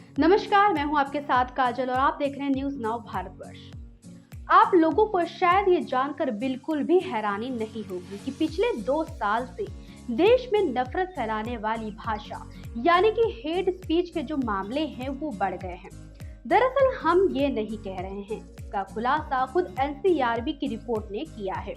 नमस्कार, मैं हूं आपके साथ काजल और आप देख रहे हैं न्यूज नाउ भारतवर्ष। आप लोगों को शायद ये जानकर बिल्कुल भी हैरानी नहीं होगी कि पिछले 2 साल से देश में नफरत फैलाने वाली भाषा यानी कि हेट स्पीच के जो मामले हैं वो बढ़ गए हैं। दरअसल हम ये नहीं कह रहे हैं, इसका खुलासा खुद एनसीआरबी की रिपोर्ट ने किया है।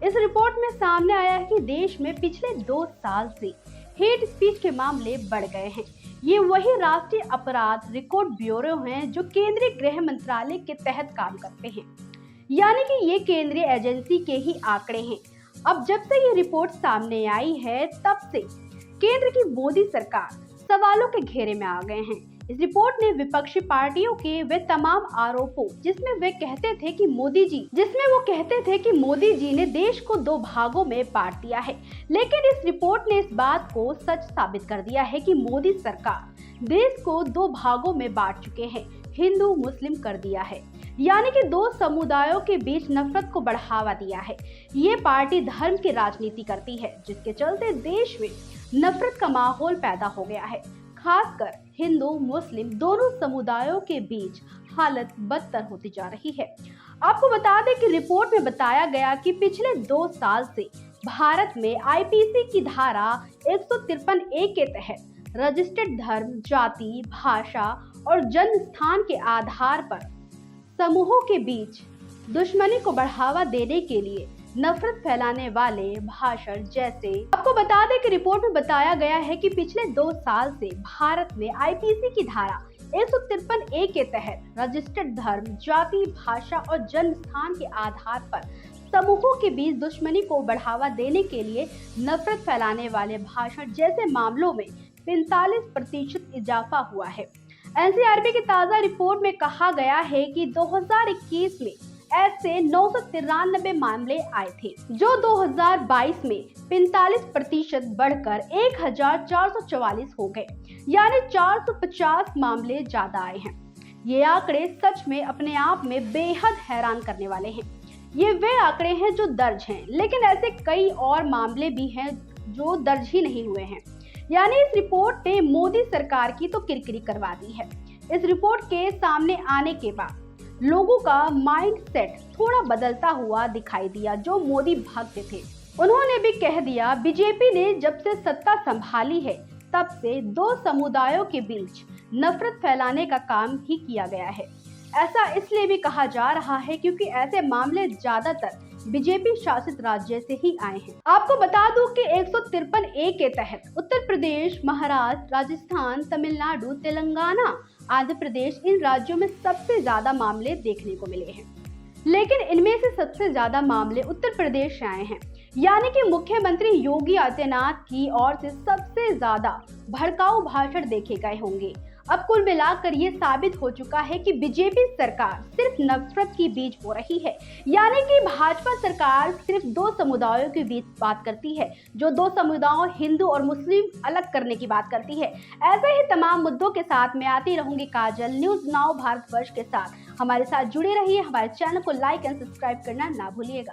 इस रिपोर्ट में सामने आया है कि देश में पिछले 2 साल से हेट स्पीच के मामले बढ़ गए हैं। ये वही राष्ट्रीय अपराध रिकॉर्ड ब्यूरो हैं जो केंद्रीय गृह मंत्रालय के तहत काम करते हैं, यानी कि ये केंद्रीय एजेंसी के ही आंकड़े हैं। अब जब से ये रिपोर्ट सामने आई है तब से केंद्र की मोदी सरकार सवालों के घेरे में आ गए हैं। इस रिपोर्ट ने विपक्षी पार्टियों के वे तमाम आरोपों जिसमें वो कहते थे कि मोदी जी ने देश को 2 भागों में बांट दिया है, लेकिन इस रिपोर्ट ने इस बात को सच साबित कर दिया है कि मोदी सरकार देश को 2 भागों में बांट चुके हैं, हिंदू मुस्लिम कर दिया है, यानी कि 2 समुदायों के बीच नफरत को बढ़ावा दिया है। ये पार्टी धर्म की राजनीति करती है, जिसके चलते देश में नफरत का माहौल पैदा हो गया है। खासकर हिंदू मुस्लिम दोनों समुदायों के बीच हालत बदतर होती जा रही है। आपको बता दें कि रिपोर्ट में बताया गया कि पिछले 2 साल से भारत में आईपीसी की धारा 153A के तहत रजिस्टर्ड धर्म, जाति, भाषा और जन्म स्थान के आधार पर समूहों के बीच दुश्मनी को बढ़ावा देने के लिए नफरत फैलाने वाले भाषण जैसे आपको बता दें कि रिपोर्ट में बताया गया है कि पिछले 2 साल से भारत में आईपीसी की धारा 153A के तहत रजिस्टर्ड धर्म, जाति, भाषा और जन्म स्थान के आधार पर समूहों के बीच दुश्मनी को बढ़ावा देने के लिए नफरत फैलाने वाले भाषण जैसे मामलों में 45% इजाफा हुआ है। एनसीआरबी की ताजा रिपोर्ट में कहा गया है कि 2021 में ऐसे 993 मामले आए थे, जो 2022 में 45% बढ़कर 1444 हो गए, यानी 450 मामले ज्यादा आए हैं। ये आंकड़े सच में अपने आप में बेहद हैरान करने वाले हैं। ये वे आंकड़े हैं जो दर्ज हैं, लेकिन ऐसे कई और मामले भी हैं जो दर्ज ही नहीं हुए हैं। यानी इस रिपोर्ट ने मोदी सरकार की तो किरकिरी करवा दी है। इस रिपोर्ट के सामने आने के बाद लोगों का माइंड सेट थोड़ा बदलता हुआ दिखाई दिया। जो मोदी भक्त थे उन्होंने भी कह दिया, बीजेपी ने जब से सत्ता संभाली है तब से 2 समुदायों के बीच नफरत फैलाने का काम ही किया गया है। ऐसा इसलिए भी कहा जा रहा है क्योंकि ऐसे मामले ज्यादातर बीजेपी शासित राज्य से ही आए हैं। आपको बता दूं कि 153A के तहत उत्तर प्रदेश, महाराष्ट्र, राजस्थान, तमिलनाडु, तेलंगाना, आंध्र प्रदेश इन राज्यों में सबसे ज्यादा मामले देखने को मिले हैं, लेकिन इनमें से सबसे ज्यादा मामले उत्तर प्रदेश से आए हैं, यानी कि मुख्यमंत्री योगी आदित्यनाथ की ओर से सबसे ज्यादा भड़काऊ भाषण देखे गए होंगे। अब कुल मिलाकर ये साबित हो चुका है कि बीजेपी सरकार सिर्फ नफरत की बीज बो रही है, यानी कि भाजपा सरकार सिर्फ 2 समुदायों के बीच बात करती है, जो 2 समुदायों हिंदू और मुस्लिम अलग करने की बात करती है। ऐसे ही तमाम मुद्दों के साथ मैं आती रहूंगी काजल। न्यूज नाउ भारतवर्ष के साथ हमारे साथ जुड़े रहिए। हमारे चैनल को लाइक एंड सब्सक्राइब करना ना भूलिएगा।